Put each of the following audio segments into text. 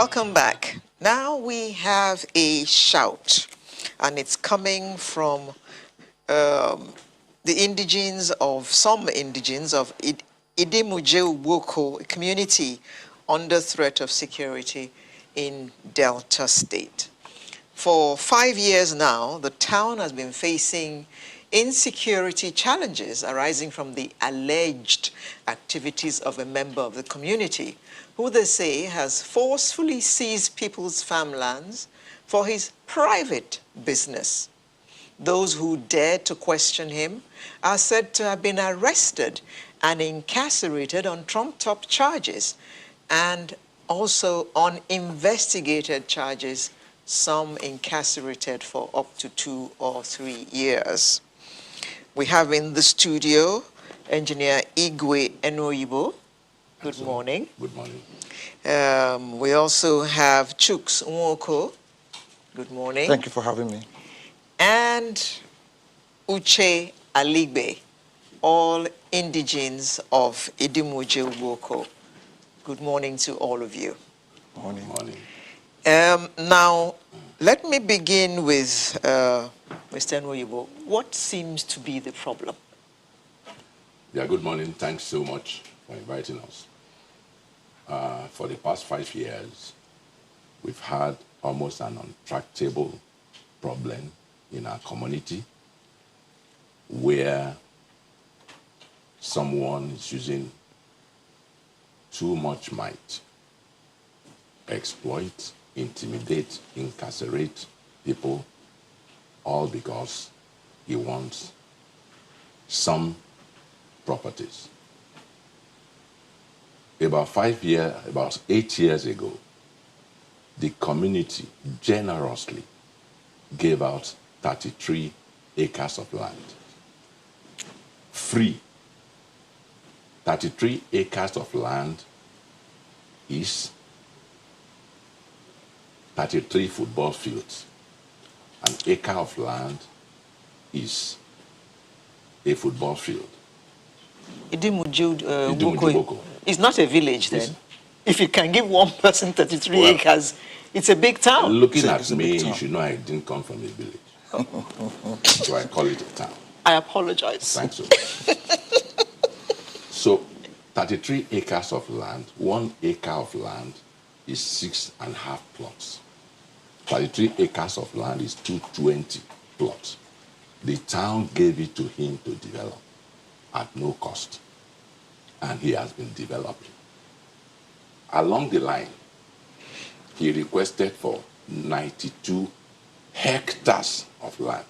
Welcome back. Now we have a shout, and it's coming from the indigents of some indigents of Edemujo, a community under threat of security in Delta State. For 5 years now, the town has been facing insecurity challenges arising from the alleged activities of a member of the community, who they say has forcefully seized people's farmlands for his private business. Those who dared to question him are said to have been arrested and incarcerated on trumped-up charges and also on investigated charges, some incarcerated for up to 2 or 3 years. We have in the studio Engineer Igwe Enoyibo. Good morning. Good morning. We also have Chuks Nwoko. Good morning. Thank you for having me. And Uche Aligbe, all indigents of Edemujo. Good morning to all of you. Morning. Morning. Now, let me begin with Mr. Nwoyibo. What seems to be the problem? Yeah, good morning. Thanks so much for inviting us. For the past 5 years, we've had almost an untractable problem in our community where someone is using too much might, exploit, intimidate, incarcerate people, all because he wants some properties. About 8 years ago, the community generously gave out 33 acres of land. Free. 33 acres of land is 33 football fields. An acre of land is a football field. Edemujo is not a village then. If you can give one person 33 acres, it's a big town. Looking at me, you should know I didn't come from a village. So I call it a town. I apologize. Thanks so much. So 33 acres of land, 1 acre of land is 6.5 plots. 33 acres of land is 220 plots. The town gave it to him to develop at no cost. And he has been developing. Along the line, he requested for 92 hectares of land.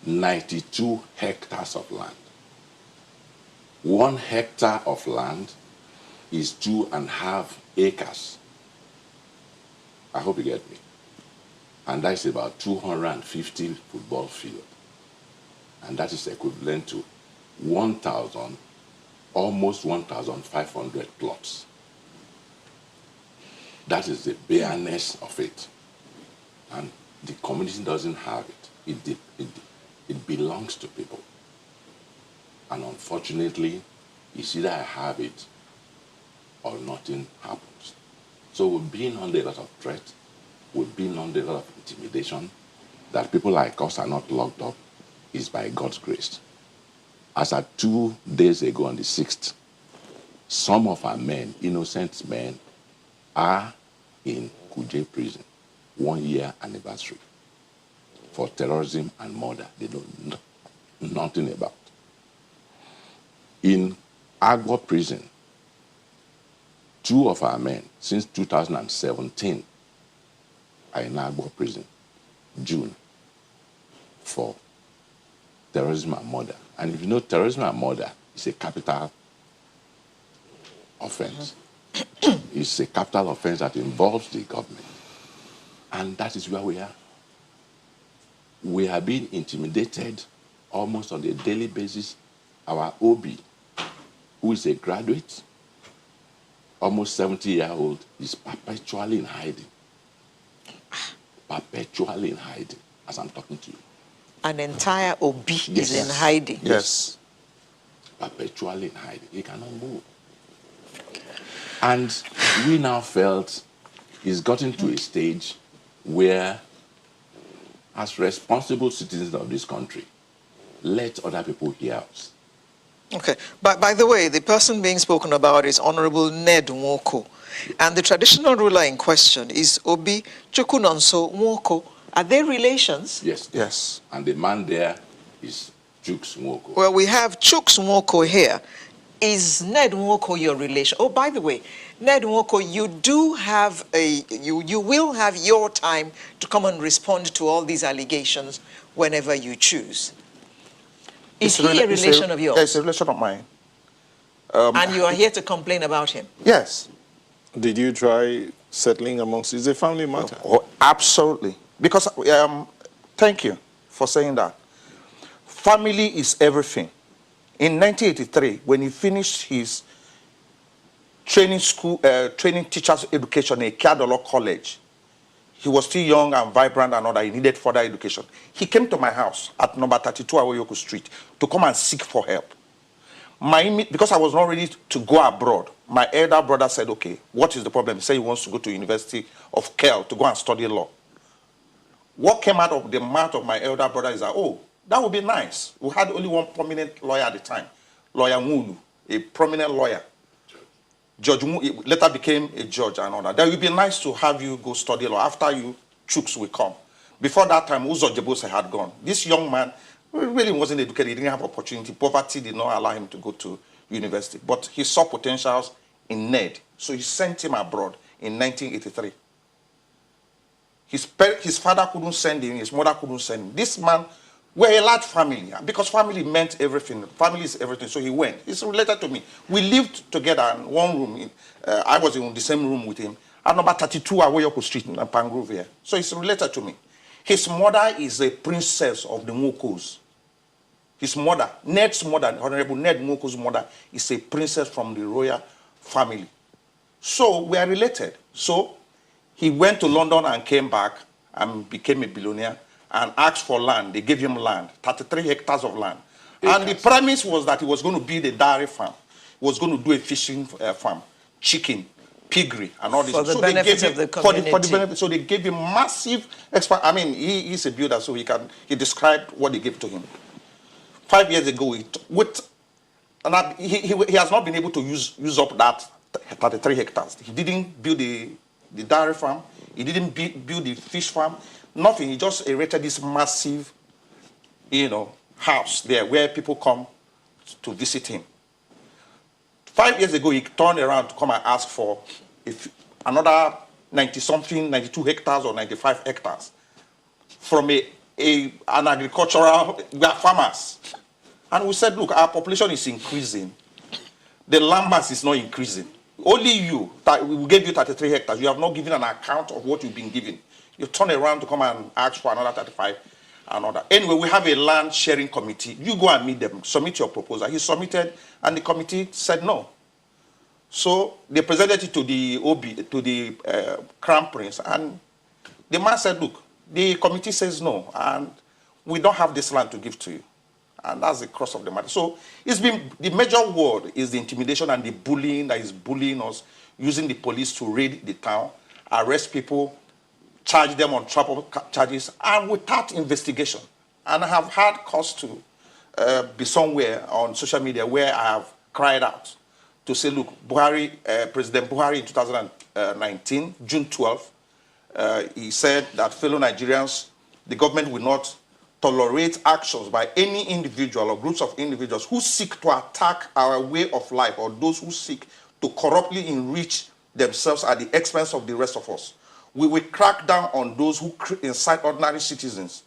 92 hectares of land. 1 hectare of land is 2.5 acres. I hope you get me. And that's about 250 football fields. And that is equivalent to almost 1,500 plots. That is the bareness of it. And the community doesn't have it. It belongs to people. And unfortunately, it's either I have it or nothing happens. So we've been under a lot of threat. We've been under a lot of intimidation. That people like us are not locked up is by God's grace. As at 2 days ago on the 6th, some of our men, innocent men, are in Kuje prison, 1 year anniversary for terrorism and murder they don't know nothing about. In Agua prison, 2 of our men since 2017 are in Agua prison, June, for terrorism and murder. And if you know, terrorism and murder is a capital offense. It's a capital offense that involves the government. And that is where we are. We are being intimidated almost on a daily basis. Our OB, who is a graduate, almost 70-year-old, is perpetually in hiding. Perpetually in hiding, as I'm talking to you. An entire OB is in hiding. Yes. Perpetually in hiding. He cannot move. And we now felt it's gotten to a stage where, as responsible citizens of this country, let other people hear us. Okay. By the way, the person being spoken about is Honorable Ned Nwoko. And the traditional ruler in question is Obi Chukunonso Nwoko. Are they relations? Yes. Yes. And the man there is Chooks Nwoko. Well, we have Chooks Nwoko here. Is Ned Nwoko your relation? Oh, by the way, Ned Nwoko, you do have you will have your time to come and respond to all these allegations whenever you choose. Is he a relation of yours? Yes, a relation of mine. And you are here to complain about him? Yes. Did you try settling amongst? It's a family matter. Oh, absolutely. Because, thank you for saying that. Family is everything. In 1983, when he finished his training teachers education at Kiadolo College, he was still young and vibrant and all that. He needed further education. He came to my house at number 32 Awoyoko Street to come and seek for help. Because I was not ready to go abroad, my elder brother said, okay, what is the problem? He said he wants to go to University of Kel to go and study law. What came out of the mouth of my elder brother is that, oh, that would be nice. We had only one prominent lawyer at the time, Lawyer Nwunu, a prominent lawyer. Judge later became a judge and all that. That would be nice to have you go study law. After you, Chooks will come. Before that time, Uzo Jebose had gone. This young man really wasn't educated. He didn't have opportunity. Poverty did not allow him to go to university. But he saw potentials in Ned. So he sent him abroad in 1983. His father couldn't send him. His mother couldn't send him. This man, we're a large family, because family meant everything. Family is everything. So he went. He's related to me. We lived together in one room. I was in the same room with him. At number 32 Awoyoko Street in Pangrove here. So he's related to me. His mother is a princess of the Nwokos. His mother, Ned's mother, Honorable Ned Nwoko's mother, is a princess from the royal family. So we are related. So he went to London and came back and became a billionaire and asked for land. They gave him land, 33 hectares of land. And the premise was that he was going to build a dairy farm. He was going to do a fishing farm, chicken, piggery, and all this. For the benefit of the community. For the benefit. So they gave him massive I mean, he's a builder, so he described what they gave to him. 5 years ago, he has not been able to use up that 33 hectares. He didn't build the dairy farm. He didn't build the fish farm. Nothing. He just erected this massive, house there where people come to visit him. 5 years ago, he turned around to come and ask for another 90-something, 92 hectares or 95 hectares from an agricultural, we are farmers. And we said, look, our population is increasing. The land mass is not increasing. Only you, we gave you 33 hectares. You have not given an account of what you've been given. You turn around to come and ask for another 35, another. Anyway, we have a land sharing committee. You go and meet them, submit your proposal. He submitted, and the committee said no. So they presented it to the Crown Prince, and the man said, look, the committee says no, and we don't have this land to give to you. And that's the cross of the matter. So it's been, the major word is the intimidation and the bullying that is bullying us, using the police to raid the town, arrest people, charge them on travel charges, and without investigation. And I have had cause to be somewhere on social media where I have cried out to say, look, President Buhari in 2019, June 12th, he said that fellow Nigerians, the government will not tolerate actions by any individual or groups of individuals who seek to attack our way of life, or those who seek to corruptly enrich themselves at the expense of the rest of us. We will crack down on those who incite ordinary citizens,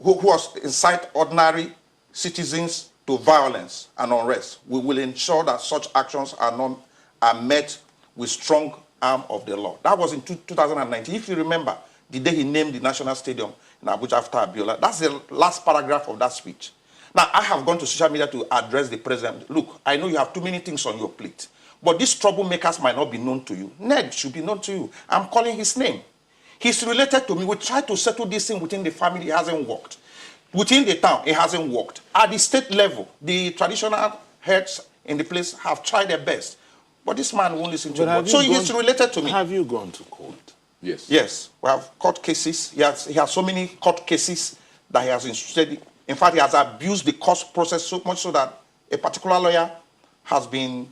who incite ordinary citizens to violence and unrest. We will ensure that such actions are met with strong arm of the law. That was in 2019. If you remember, the day he named the National Stadium in Abuja after Abiola, that's the last paragraph of that speech. Now, I have gone to social media to address the president. Look, I know you have too many things on your plate, but these troublemakers might not be known to you. Ned should be known to you. I'm calling his name. He's related to me. We tried to settle this thing within the family. It hasn't worked. Within the town, it hasn't worked. At the state level, the traditional heads in the place have tried their best. But this man won't listen to me. So he's related to me. Have you gone to court? Yes. Yes, we have court cases. He has so many court cases that he has instituted. In fact, he has abused the court process so much so that a particular lawyer has been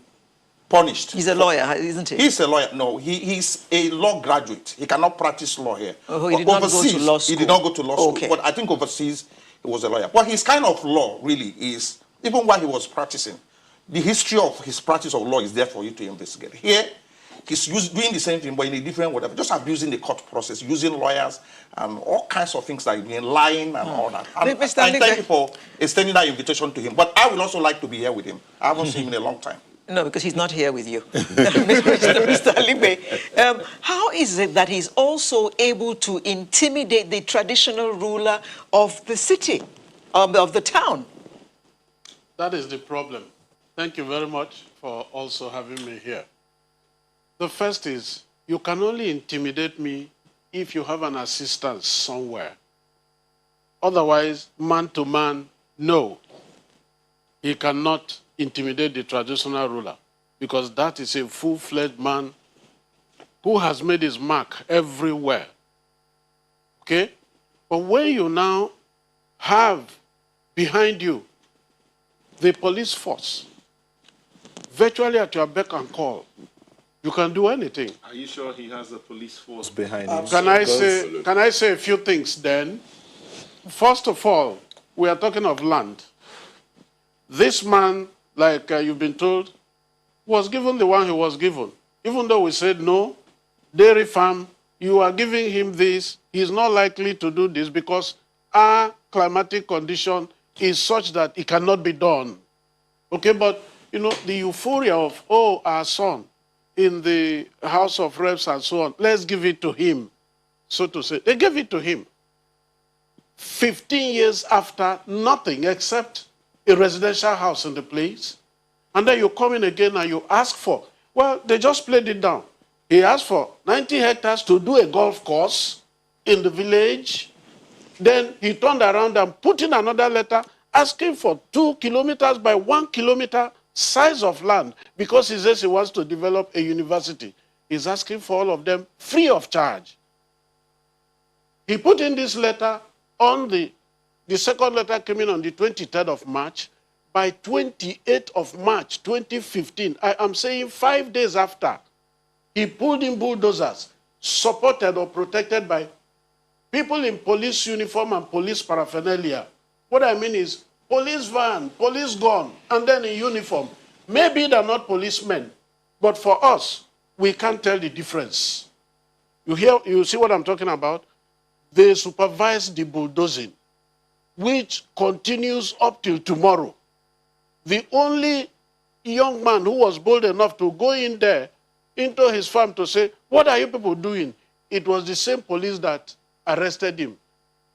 punished. He's a lawyer, isn't he? He's a lawyer. No, he's a law graduate. He cannot practice law here. Oh, he did not go to law school. He did not go to law school. Okay. But I think overseas, he was a lawyer. But his kind of law really is, even while he was practicing, the history of his practice of law is there for you to investigate. Here, he's doing the same thing, but in a different whatever, just abusing the court process, using lawyers and all kinds of things like doing lying and all that. And thank you for extending that invitation to him. But I would also like to be here with him. I haven't seen him in a long time. No, because he's not here with you. Mr. Alibe, how is it that he's also able to intimidate the traditional ruler of the city, of the town? That is the problem. Thank you very much for also having me here. The first is, you can only intimidate me if you have an assistant somewhere. Otherwise, man to man, no. He cannot intimidate the traditional ruler because that is a full-fledged man who has made his mark everywhere. Okay? But when you now have behind you the police force, virtually at your beck and call, you can do anything. Are you sure he has the police force behind him? Can I say a few things then? First of all, we are talking of land. This man, like you've been told, was given the one he was given. Even though we said no, dairy farm, you are giving him this, he's not likely to do this because our climatic condition is such that it cannot be done. Okay, but you know, the euphoria of, oh, our son in the House of Reps and so on, let's give it to him, so to say. They gave it to him. 15 years after, nothing except a residential house in the place. And then you come in again and you ask for, well, they just played it down. He asked for 90 hectares to do a golf course in the village. Then he turned around and put in another letter asking for 2 kilometers by 1 kilometer size of land because he says he wants to develop a university. He's asking for all of them free of charge. He put in this letter on the second letter came in on the 23rd of March. By 28th of March 2015, I am saying 5 days after, he pulled in bulldozers, supported or protected by people in police uniform and police paraphernalia. What I mean is police van, police gun, and then in uniform. Maybe they're not policemen, but for us, we can't tell the difference. You see what I'm talking about? They supervise the bulldozing, which continues up till tomorrow. The only young man who was bold enough to go in there into his farm to say, what are you people doing? It was the same police that arrested him,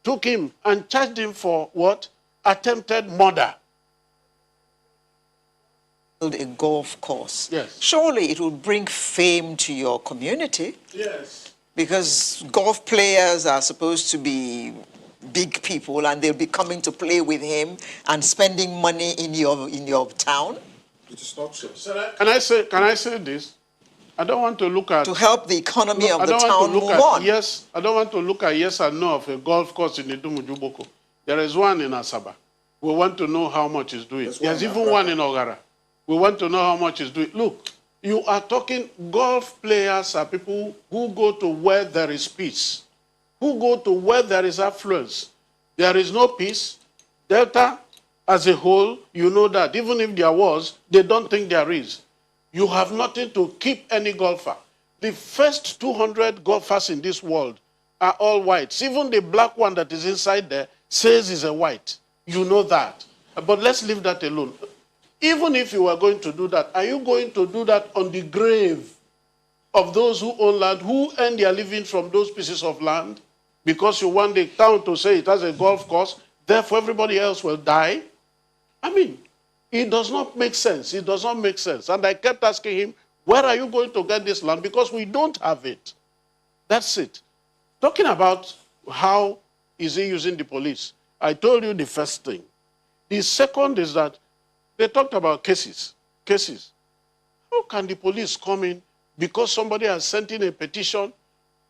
took him and charged him for what? Attempted murder. A golf course. Yes. Surely it will bring fame to your community. Yes. Because golf players are supposed to be big people and they'll be coming to play with him and spending money in your town. It is not so. Can I say this? I don't want to look at... To help the economy of the town move on. Yes, I don't want to look at yes and no of a golf course in Edemujo. There is one in Asaba. We want to know how much it's doing. There's even one in Ogara. We want to know how much it's doing. Look, you are talking golf players are people who go to where there is peace, who go to where there is affluence. There is no peace. Delta, as a whole, you know that. Even if there was, they don't think there is. You have nothing to keep any golfer. The first 200 golfers in this world are all whites. Even the black one that is inside there says he's a white. You know that. But let's leave that alone. Even if you are going to do that, are you going to do that on the grave of those who own land, who earn their living from those pieces of land? Because you want the town to say it has a golf course, therefore everybody else will die? I mean, it does not make sense. It does not make sense. And I kept asking him, where are you going to get this land? Because we don't have it. That's it. Talking about how is he using the police, I told you the first thing. The second is that they talked about cases. Cases. How can the police come in because somebody has sent in a petition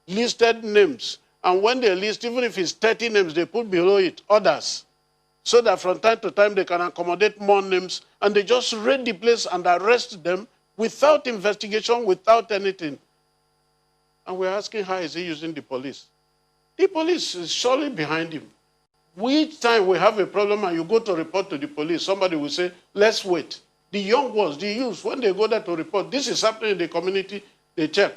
listed names. And when they list, even if it's 30 names, they put below it others. So that from time to time they can accommodate more names, and they just raid the place and arrest them without investigation, without anything. And we're asking, how is he using the police? The police is surely behind him. Each time we have a problem and you go to report to the police, somebody will say, let's wait. The young ones, the youth, when they go there to report, this is happening in the community, they check.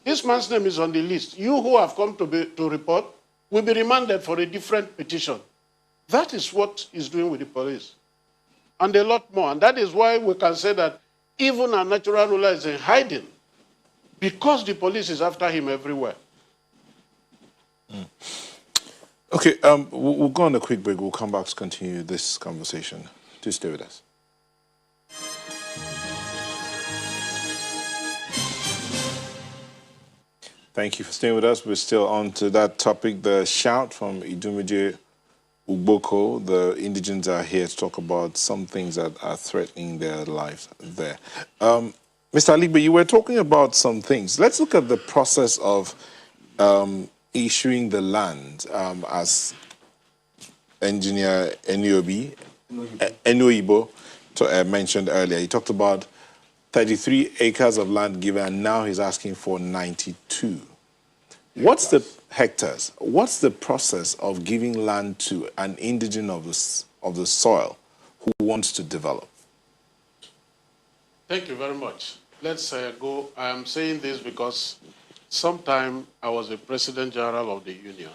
This man's name is on the list. You who have come to report will be remanded for a different petition. That is what he's doing with the police. And a lot more. And that is why we can say that even our natural ruler is in hiding, because the police is after him everywhere. Okay, we'll go on a quick break. We'll come back to continue this conversation. Do stay with us. Thank you for staying with us. We're still on to that topic, the shout from Edemujo Ugboko. The indigents are here to talk about some things that are threatening their lives there. Mr. Aligbe, you were talking about some things. Let's look at the process of issuing the land, as Engineer Enoyibo mentioned earlier. He talked about 33 acres of land given, and now he's asking for 92. What's the hectares? What's the process of giving land to an indigent of the soil who wants to develop? Thank you very much. Let's go. I am saying this because sometime I was the President General of the Union,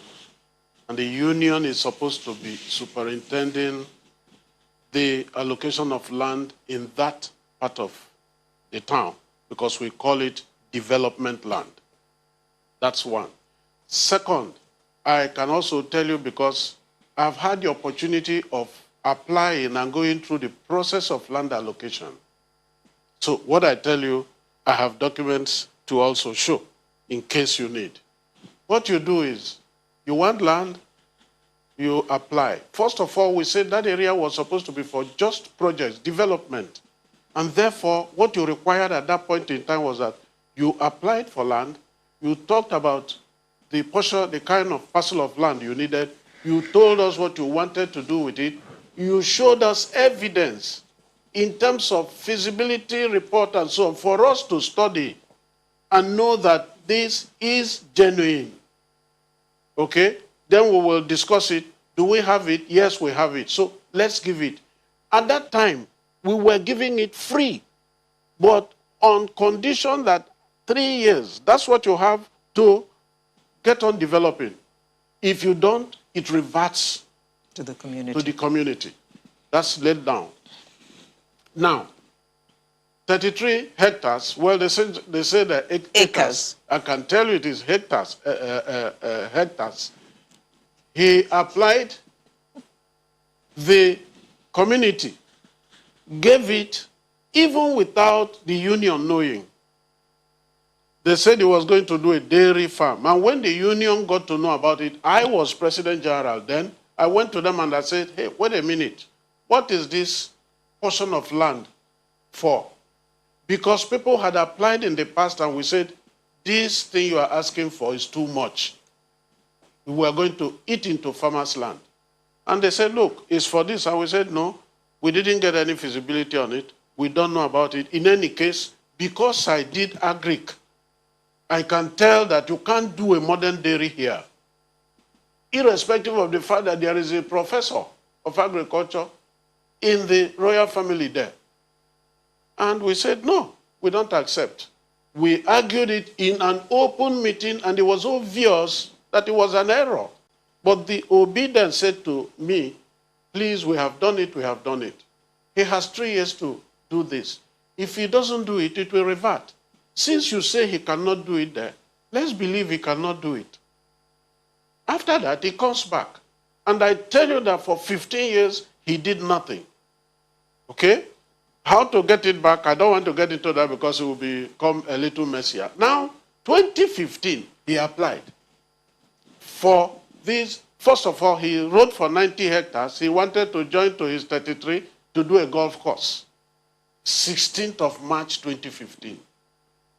and the Union is supposed to be superintending the allocation of land in that part of the town, because we call it development land. That's one. Second, I can also tell you, because I've had the opportunity of applying and going through the process of land allocation. So what I tell you, I have documents to also show, in case you need. What you do is, you want land, you apply. First of all, we said that area was supposed to be for just projects, development. And therefore, what you required at that point in time was that you applied for land, you talked about the portion, the kind of parcel of land you needed, you told us what you wanted to do with it, you showed us evidence in terms of feasibility report and so on, for us to study and know that this is genuine. Okay? Then we will discuss it. Do we have it? Yes, we have it. So let's give it. At that time, we were giving it free, but on condition that 3 years, that's what you have to get on developing. If you don't, it reverts to the community. That's laid down. Now, 33 hectares, well, they say that acres. I can tell you it is hectares. Hectares. He applied, the community gave it even without the union knowing. They said he was going to do a dairy farm. And when the union got to know about it, I was President General then. I went to them and I said, hey, wait a minute. What is this portion of land for? Because people had applied in the past and we said, this thing you are asking for is too much. We are going to eat into farmers' land. And they said, look, it's for this. And we said, no, we didn't get any feasibility on it. We don't know about it. In any case, because I did agric, I can tell that you can't do a modern dairy here, irrespective of the fact that there is a professor of agriculture in the royal family there. And we said, no, we don't accept. We argued it in an open meeting, and it was obvious that it was an error. But the OB then said to me, please, we have done it, we have done it. He has 3 years to do this. If he doesn't do it, it will revert. Since you say he cannot do it there, let's believe he cannot do it. After that, he comes back. And I tell you that for 15 years, he did nothing. Okay? How to get it back, I don't want to get into that because it will become a little messier. Now, 2015, he applied for this. First of all, he wrote for 90 hectares. He wanted to join to his 33 to do a golf course. 16th of March, 2015.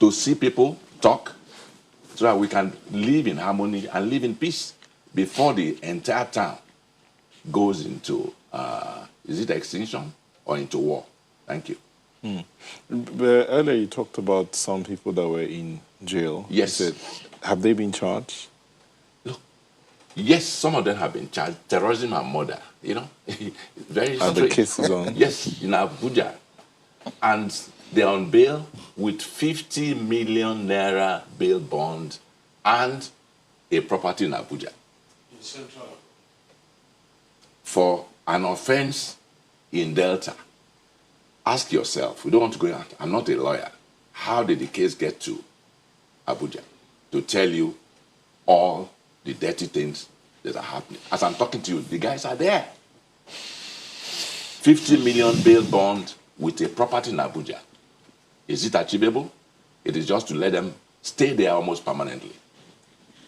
to see people talk so that we can live in harmony and live in peace before the entire town goes into, is it extinction or into war? Thank you. But earlier you talked about some people that were in jail. Yes. You said, have they been charged? Look, yes, some of them have been charged. Terrorism and murder, you know. Very Are the strange. cases on? Yes, in Abuja. And they're on bail with 50 million naira bail bond and a property in Abuja. In Central. For an offense in Delta. Ask yourself, we don't want to go out, I'm not a lawyer. How did the case get to Abuja? To tell you all the dirty things that are happening. As I'm talking to you, the guys are there. 50 million bail bond with a property in Abuja. Is it achievable? It is just to let them stay there almost permanently.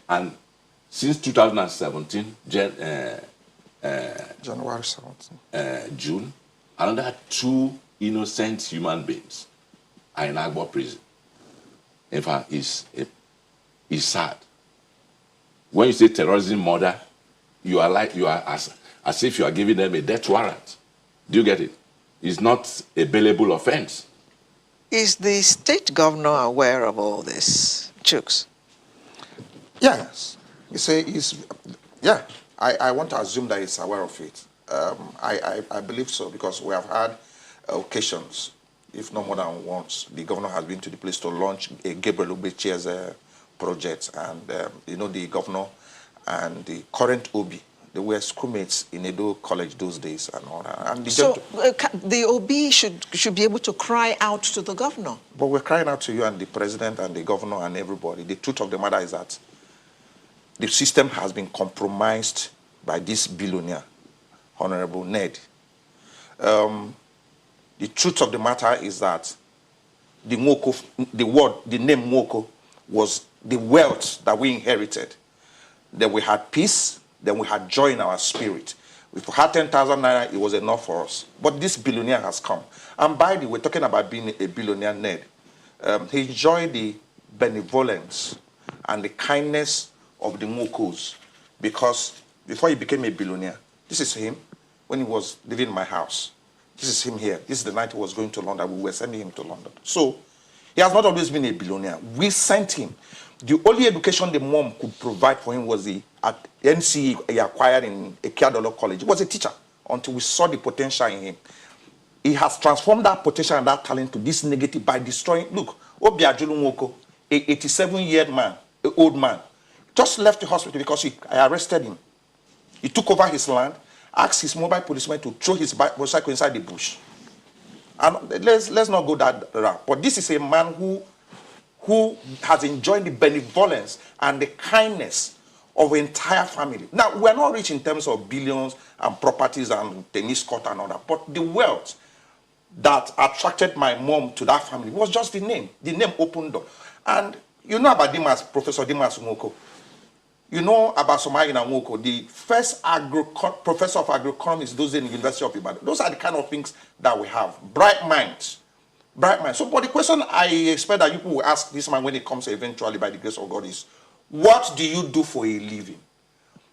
And since 2017, January 17, June, another 2 innocent human beings are in Agbo prison. In fact, it's sad. When you say terrorism, murder, you are as if you are giving them a death warrant. Do you get it? It's not a bailable offense. Is the state governor aware of all this, Chooks? Yes. You say yeah. I want to assume that he's aware of it. I believe so because we have had occasions, if not more than once, the governor has been to the place to launch a Gabriel Obeche's project, and the governor and the current OB, they were schoolmates in Edo College those days and all that. And the OB should be able to cry out to the governor. But we're crying out to you and the president and the governor and everybody. The truth of the matter is that the system has been compromised by this billionaire, Honorable Ned. The truth of the matter is that the name Nwoko was the wealth that we inherited. Then we had peace, then we had joy in our spirit. If we had 10,000 naira, it was enough for us. But this billionaire has come. And by the way, talking about being a billionaire, Ned, he enjoyed the benevolence and the kindness of the Nwokos, because before he became a billionaire, this is him when he was living in my house. This is him here. This is the night he was going to London. We were sending him to London. So he has not always been a billionaire. We sent him. The only education the mom could provide for him was the NCE he acquired in Ekiadolo College. He was a teacher until we saw the potential in him. He has transformed that potential and that talent to this negative by destroying. Look, Obiajulu Nwoko, a 87-year man, an old man, just left the hospital because I arrested him. He took over his land, asked his mobile policeman to throw his motorcycle inside the bush. And let's not go that route. But this is a man who has enjoyed the benevolence and the kindness of an entire family. Now, we're not rich in terms of billions and properties and tennis court and all that, but the wealth that attracted my mom to that family was just the name. The name opened door. And you know about Professor Dimas Nwoko. You know about Somalia Nwoko, the first professor of agroeconomics those in the University of Ibadan. Those are the kind of things that we have. Bright minds. Bright minds. So, but the question I expect that people will ask this man when it comes eventually by the grace of God is, what do you do for a living?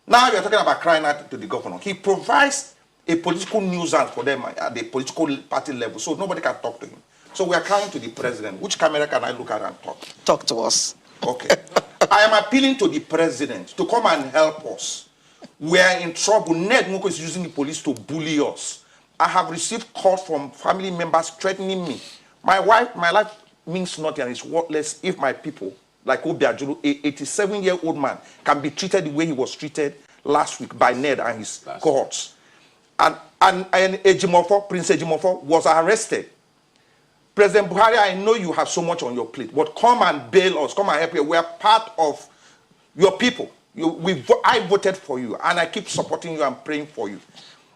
Now you're talking about crying out to the governor. He provides a political nuisance for them at the political party level, so nobody can talk to him. So we are crying to the president. Which camera can I look at and talk? Talk to us. Okay. I am appealing to the president to come and help us. We are in trouble. Ned Nwoko is using the police to bully us. I have received calls from family members threatening me. My life means nothing and is worthless if my people, like Obiajulu, a 87-year-old man, can be treated the way he was treated last week by Ned and his cohorts. And Ejimofo, Prince Ejimofo, was arrested. President Buhari, I know you have so much on your plate, but come and bail us, come and help you. We are part of your people. I voted for you, and I keep supporting you and praying for you.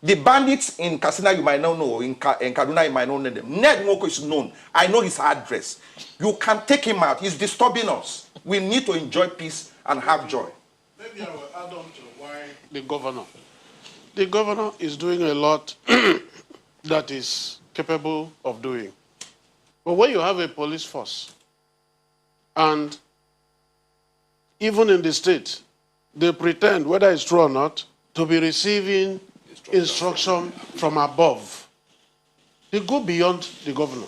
The bandits in Katsina, you might not know, in Kaduna, you might not know them. Ned Nwoko is known. I know his address. You can take him out. He's disturbing us. We need to enjoy peace and have joy. Maybe I will add on to why the governor is doing a lot that is capable of doing. But when you have a police force And even in the state, they pretend, whether it's true or not, to be receiving instruction from above. They go beyond the governor.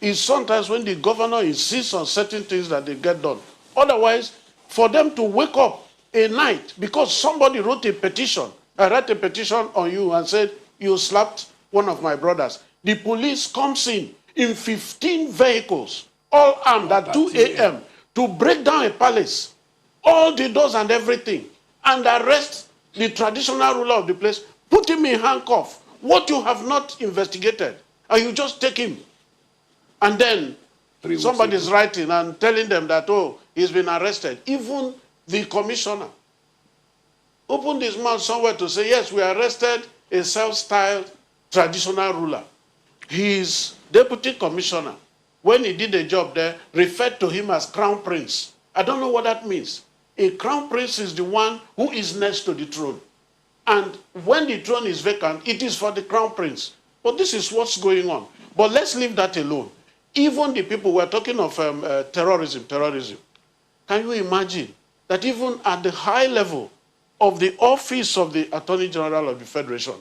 It's sometimes when the governor insists on certain things that they get done. Otherwise, for them to wake up a night because somebody wrote a petition, I wrote a petition on you and said, you slapped one of my brothers. The police comes in 15 vehicles, all armed at 2 a.m. to break down a palace, all the doors and everything, and arrest the traditional ruler of the place, put him in handcuff. What you have not investigated, and you just take him. And then somebody's writing and telling them that, oh, he's been arrested. Even the commissioner opened his mouth somewhere to say, yes, we arrested a self-styled traditional ruler. His deputy commissioner, when he did a job there, referred to him as crown prince. I don't know what that means. A crown prince is the one who is next to the throne. And when the throne is vacant, it is for the crown prince. But this is what's going on. But let's leave that alone. Even the people, we're talking of terrorism. Can you imagine that even at the high level of the office of the Attorney General of the Federation,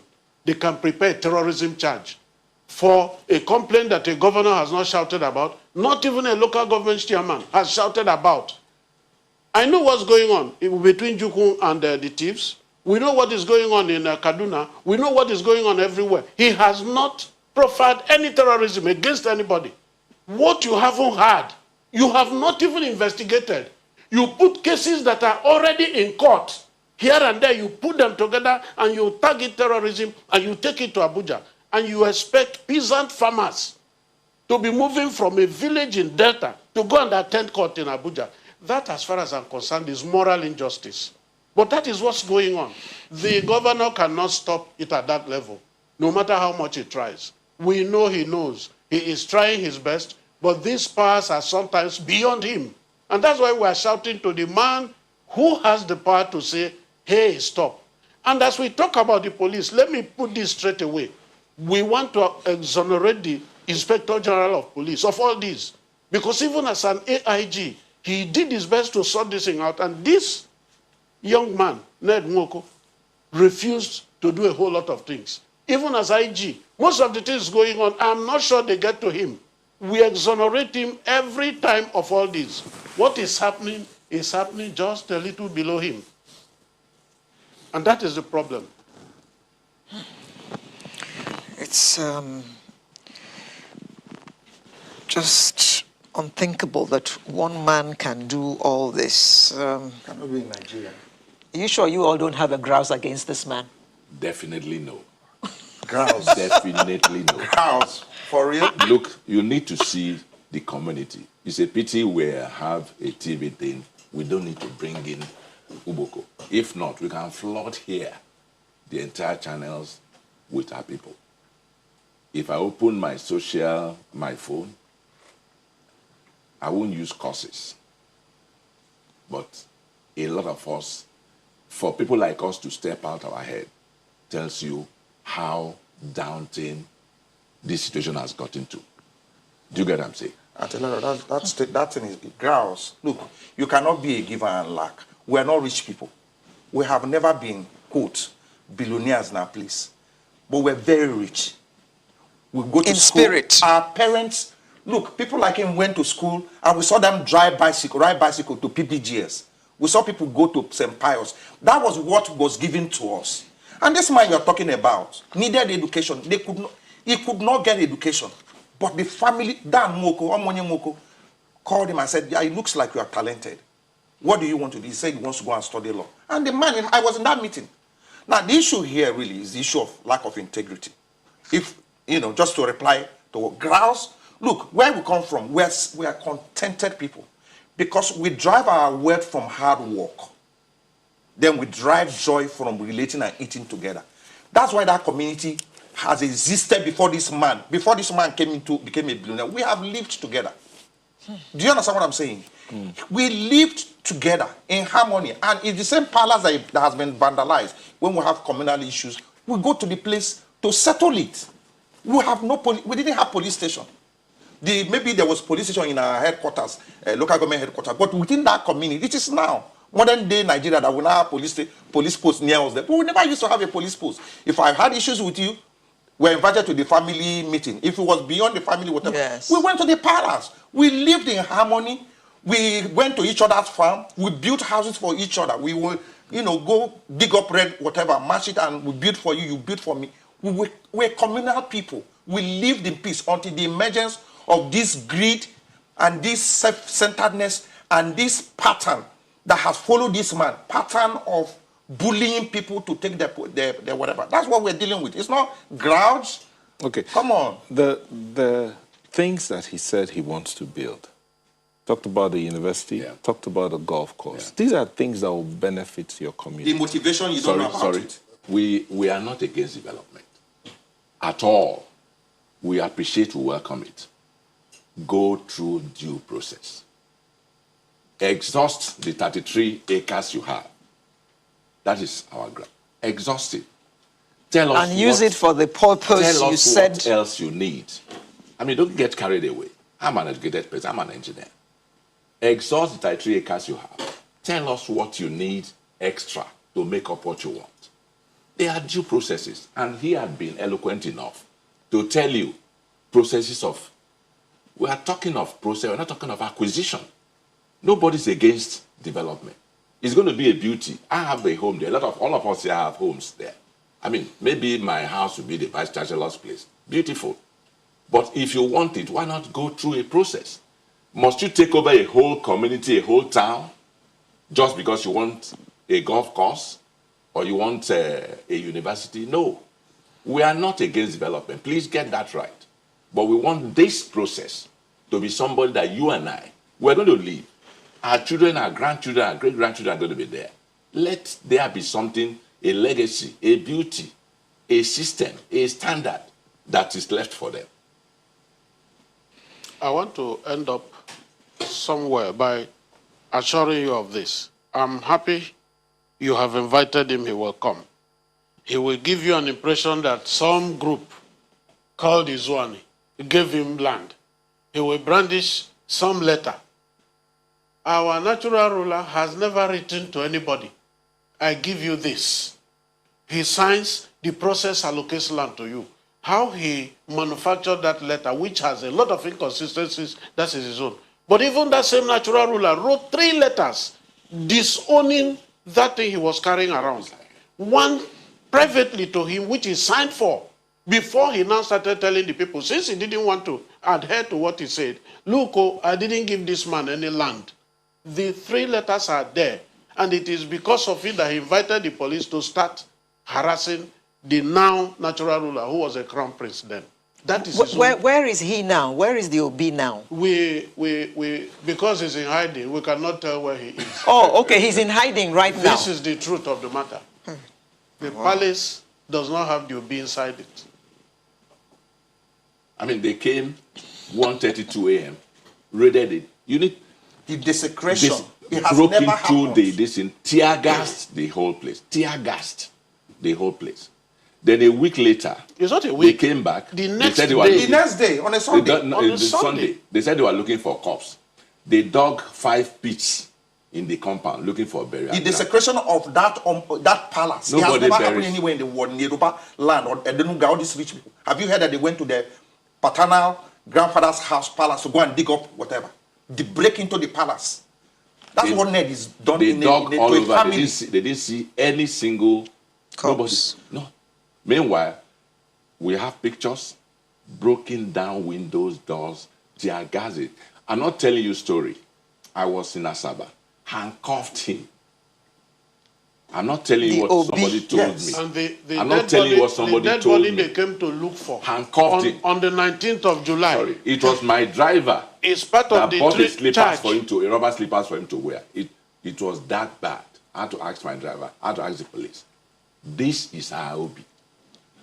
they can prepare a terrorism charge for a complaint that a governor has not shouted about, not even a local government chairman has shouted about. I know what's going on between Jukun and the thieves. We know what is going on in Kaduna. We know what is going on everywhere. He has not profiled any terrorism against anybody. What you haven't had, you have not even investigated. You put cases that are already in court. Here and there, you put them together and you target terrorism and you take it to Abuja. And you expect peasant farmers to be moving from a village in Delta to go and attend court in Abuja. That, as far as I'm concerned, is moral injustice. But that is what's going on. The governor cannot stop it at that level, no matter how much he tries. We know he knows. He is trying his best, but these powers are sometimes beyond him. And that's why we are shouting to the man who has the power to say, hey, stop. And as we talk about the police, let me put this straight away. We want to exonerate the Inspector General of Police of all this. Because even as an AIG, he did his best to sort this thing out. And this young man, Ned Nwoko, refused to do a whole lot of things. Even as IG, most of the things going on, I'm not sure they get to him. We exonerate him every time of all this. What is happening just a little below him. And that is the problem. It's just unthinkable that one man can do all this. Cannot be in Nigeria. Are you sure you all don't have a grouse against this man? Definitely no. Grouse. Definitely no. Grouse. For real? Look, you need to see the community. It's a pity we have a TV thing. We don't need to bring in Uboko. If not, we can flood here the entire channels with our people. If I open my phone, I won't use curses. But a lot of us, for people like us to step out our head, tells you how daunting this situation has gotten to. Do you get what I'm saying? I tell you, that thing is grouse. Look, you cannot be a giver and lack. We are not rich people. We have never been, quote, billionaires in our place. But we're very rich. We go to in school. Spirit. Our parents, look, people like him went to school and we saw them ride bicycle to PPGS. We saw people go to St. Pius. That was what was given to us. And this man you're talking about needed education. He could not get education. But the family, Dan Nwoko, Omonye Nwoko, called him and said, yeah, it looks like you are talented. What do you want to do? He said he wants to go and study law. And the man, I was in that meeting. Now, the issue here really is the issue of lack of integrity. If, just to reply to grouse, look, where we come from, we are contented people. Because we drive our wealth from hard work. Then we drive joy from relating and eating together. That's why that community has existed before this man became a billionaire. We have lived together. Do you understand what I'm saying? We lived together in harmony. And it's the same palace that has been vandalized. When we have communal issues, we go to the place to settle it. We didn't have police station. maybe there was police station in our headquarters, local government headquarters, but within that community, it is now modern day Nigeria that we now have police posts near us there. But we never used to have a police post. If I had issues with you, we're invited to the family meeting. If it was beyond the family, whatever, yes, we went to the palace. We lived in harmony. We went to each other's farm. We built houses for each other. We would, go dig up red, whatever, match it, and we build for you, you build for me. We're communal people. We lived in peace until the emergence of this greed and this self-centeredness and this pattern that has followed this man, pattern of bullying people to take their whatever. That's what we're dealing with. It's not grouch. Okay. Come on. The things that he said he wants to build, talked about the university, talked about the golf course. These are things that will benefit your community. The motivation you don't know about it. We are not against development at all. We appreciate, we welcome it. Go through due process. Exhaust the 33 acres you have. That is our ground. Exhaust it. Tell us and use it for the purpose you said. What else you need. I mean, don't get carried away. I'm an educated person. I'm an engineer. Exhaust the 33 acres you have. Tell us what you need extra to make up what you want. There are due processes, and he had been eloquent enough to tell you processes of. We are talking of process. We're not talking of acquisition. Nobody's against development. It's going to be a beauty. I have a home there. All of us here have homes there. I mean, maybe my house will be the vice chancellor's place. Beautiful. But if you want it, why not go through a process? Must you take over a whole community, a whole town, just because you want a golf course or you want a university? No. We are not against development. Please get that right. But we want this process to be somebody that you and I, we're going to live. Our children, our grandchildren, our great-grandchildren are going to be there. Let there be something, a legacy, a beauty, a system, a standard that is left for them. I want to end up somewhere by assuring you of this. I'm happy you have invited him, he will come. He will give you an impression that some group called Izwani gave him land. He will brandish some letter. Our natural ruler has never written to anybody, I give you this. He signs, the process allocates land to you. How he manufactured that letter, which has a lot of inconsistencies, that is his own. But even that same natural ruler wrote 3 letters disowning that thing he was carrying around. One privately to him, which he signed for, before he now started telling the people, since he didn't want to adhere to what he said, look, oh, I didn't give this man any land. The 3 letters are there, and it is because of it that he invited the police to start harassing the now natural ruler, who was a crown prince then. That is where is he now? Where is the Obi now? Because he's in hiding, we cannot tell where he is. Oh, okay, he's in hiding right now. This is the truth of the matter. The palace does not have the Obi inside it. I mean, they came 1:32 a.m., raided it. You need the desecration. It has broke never into happened. tear gassed the whole place. Tear gassed the whole place. Then a week later, it's not a week. They came back. The next day. The next day, on a Sunday. On a Sunday. They said they were looking for corpse. They dug 5 pits in the compound looking for burial. The desecration of that palace. It has never happened anywhere in the world, in Yoruba land or Edemujo, all these rich people. Have you heard that they went to their paternal grandfather's house, palace, to go and dig up whatever? They break into the palace. That's what Ned is done they in dug all over. Family. They didn't see any single corpse. No. Meanwhile, we have pictures, broken down windows, doors, tear gassed. I'm not telling you a story. I was in Asaba, handcuffed him. I'm not telling you what somebody told me. And I'm not telling you what somebody told me. They came to look for. Handcuffed him. On the 19th of July. Sorry, it was my driver it's part of that the bought a rubber slippers for him to wear. It was that bad. I had to ask my driver. I had to ask the police. This is Aobi.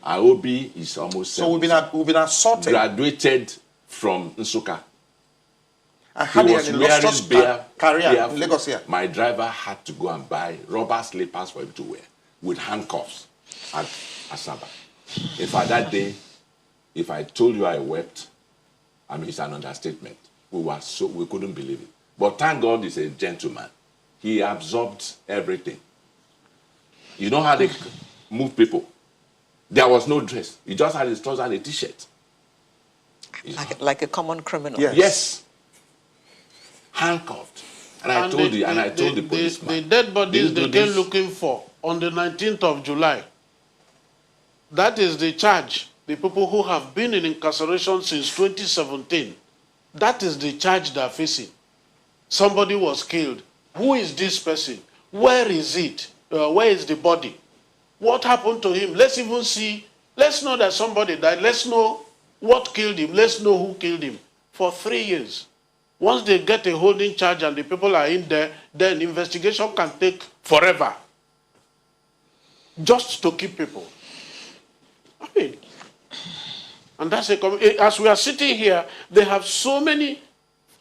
Aobi is almost 70. So we've been assaulted. Graduated from Nsukka. I had an illustrious career in Lagos here. My driver had to go and buy rubber slippers for him to wear with handcuffs at Asaba. In fact, that day, if I told you I wept, I mean, it's an understatement. We couldn't believe it. But thank God he's a gentleman. He absorbed everything. You know how they move people? There was no dress. He just had his trousers and a t-shirt. Like a common criminal. Yes. Yes. Handcuffed. And I told the policeman. The dead bodies they came looking for on the 19th of July. That is the charge. The people who have been in incarceration since 2017. That is the charge they're facing. Somebody was killed. Who is this person? Where is it? Where is the body? What happened to him? Let's even see. Let's know that somebody died. Let's know what killed him. Let's know who killed him. For 3 years. Once they get a holding charge and the people are in there, then investigation can take forever. Just to keep people. I mean, and that's as we are sitting here, they have so many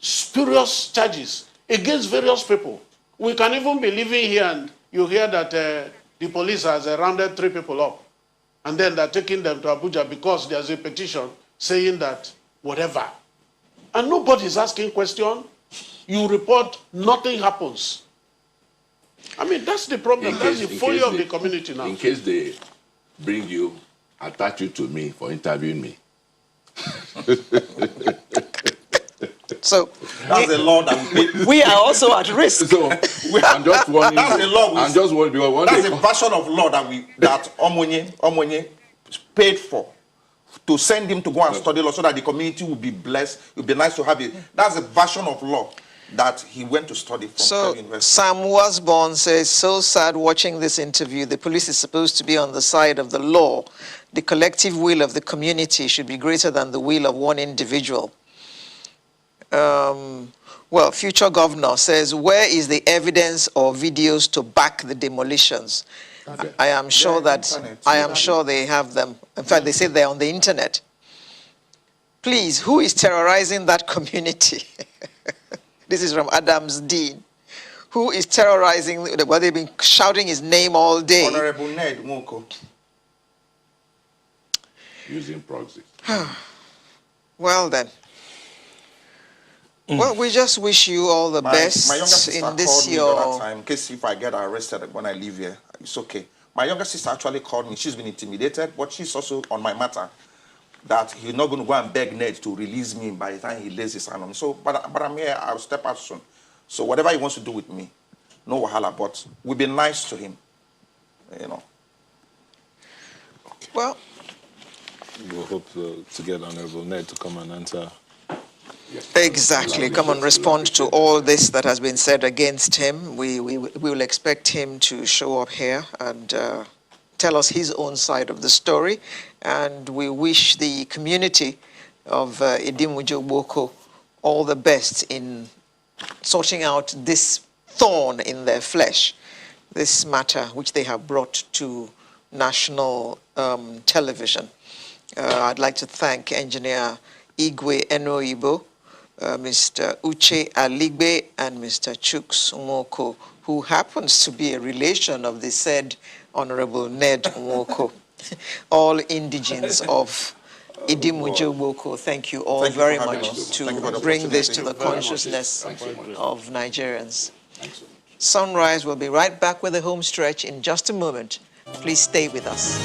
spurious charges against various people. We can even be living here and you hear that the police has rounded 3 people up. And then they're taking them to Abuja because there's a petition saying that whatever. And nobody's asking question. You report, nothing happens. I mean, that's the problem. That's the folio of the community now. In case they bring you, attach you to me for interviewing me. So that's the law that we are also at risk. So I'm just warning. That's the law. I'm just warning because one that's a version of law that Omonye paid for to send him to go and study law so that the community will be blessed. It would be nice to have it. That's a version of law that he went to study from. So Sam Wasborn says, so sad watching this interview. The police is supposed to be on the side of the law. The collective will of the community should be greater than the will of one individual. Well, future governor says, where is the evidence or videos to back the demolitions? I am sure sure they have them. In fact, they say they're on the internet. Please, who is terrorizing that community? This is from Adams Dean. Who is terrorizing? Well, they've been shouting his name all day. Honorable Ned Nwoko. Using proxies. Well then. Well, we just wish you all the best my younger sister in this called me the other time, in case if I get arrested when I leave here. It's okay. My younger sister actually called me. She's been intimidated, but she's also on my matter that he's not going to go and beg Ned to release me by the time he lays his hand on me. So, but I'm here. I'll step out soon. So whatever he wants to do with me, no wahala. But we'll be nice to him, you know. Okay. Well, we'll hope to get Honorable Ned to come and answer. Yes. Exactly. Come and respond to all this that has been said against him. We will expect him to show up here and tell us his own side of the story. And we wish the community of Edemujo all the best in sorting out this thorn in their flesh, this matter which they have brought to national television. I'd like to thank Engineer Igwe Enoibo, Mr. Uche Aligbe, and Mr. Chuks Nwoko, who happens to be a relation of the said Honorable Ned Nwoko. All indigents of Edemujo. Thank you all very much to bring this to the consciousness of Nigerians. Sunrise will be right back with the home stretch in just a moment. Please stay with us.